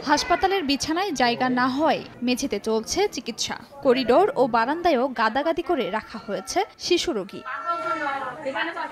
হাসপাতালের বিছানায় জায়গা না হওয়ায় মেঝেতে চলছে চিকিৎসা। করিডোর ও বারান্দায়ও গাদাগাদি করে রাখা হয়েছে শিশু রোগী।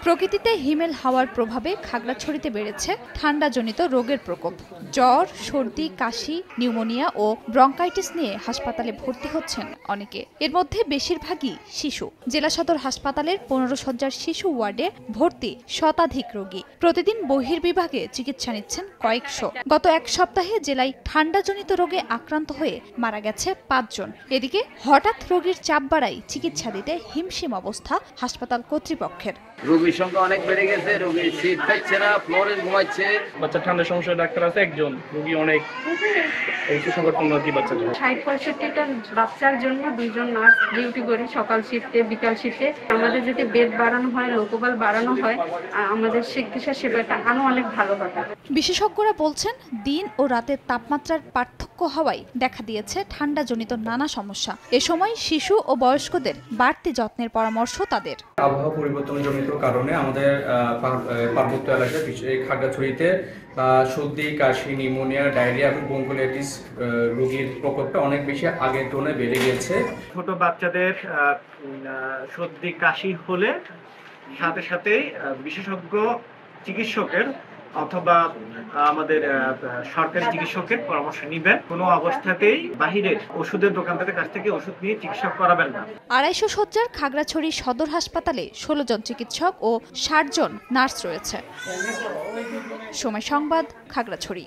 প্রকৃতিতে হিমেল হাওয়ার প্রভাবে খাগড়াছড়িতে বেড়েছে ঠান্ডাজনিত রোগের প্রকোপ। জ্বর, সর্দি, কাশি, নিউমোনিয়া ও ব্রঙ্কাইটিস নিয়ে হাসপাতালে ভর্তি হচ্ছেন অনেকে। এর মধ্যে বেশিরভাগই শিশু। জেলা সদর হাসপাতালের 15 শয্যার শিশু ওয়ার্ডে ভর্তি শতাধিক রোগী। প্রতিদিন বহির্বিভাগে চিকিৎসা নিচ্ছেন কয়েকশো। গত এক সপ্তাহে জেলায় ঠান্ডাজনিত রোগে আক্রান্ত হয়ে মারা গেছে 5 জন। এদিকে হঠাৎ রোগীর চাপ বাড়ায় চিকিৎসা দিতে হিমশিম অবস্থা হাসপাতাল কর্তৃপক্ষের। রোগীর সংখ্যা অনেক বেড়ে গেছে, রোগী সিট পাচ্ছে না, ফ্লোরে ঘুমাচ্ছে। বাচ্চা ঠান্ডার সমস্যা ডাক্তার আছে একজন, রোগী অনেক। এই সংকট কি বাচ্চা 60-65টা বাচ্চার জন্য 2 জন নার্স ডিউটি করি, সকাল শিফটে বিকাল শিফটে। আমাদের যদি বেড বাড়ানো হয়, লোকবল বাড়ানো হয়, আমাদের চিকিৎসা সেবাটা আরো অনেক ভালো হবে। বিশেষজ্ঞরা বলছেন, দিন ও রাতের তাপমাত্রার পার্থক্য হওয়ায় দেখা দিয়েছে ঠান্ডাজনিত নানা সমস্যা। এ সময় শিশু ও বয়স্কদের বাড়তি যত্নের পরামর্শ তাদের। আবহাওয়া পরিবর্তনজনিত কারণে আমাদের পার্বত্য এলাকায় খাগড়াছড়িতে সর্দি, কাশি, নিউমোনিয়া, ডায়রিয়া এবং ব্রঙ্কাইটিস রোগীর প্রকোপটা অনেক বেশি আগের তুলনায় বেড়ে গেছে। ছোট বাচ্চাদের সর্দি কাশি হলে সাথে সাথেই বিশেষজ্ঞ চিকিৎসকের অথবা আমাদের সরকারি চিকিৎসকের পরামর্শ নেবেন। কোনো অবস্থাতেই বাহিরের ওষুধের দোকানদারের কাছ থেকে ওষুধ নিয়ে চিকিৎসা করাবেন না। 250 শয্যার খাগড়াছড়ি সদর হাসপাতালে 16 জন চিকিৎসক ও 60 জন নার্স রয়েছে। সময় সংবাদ, খাগড়াছড়ি।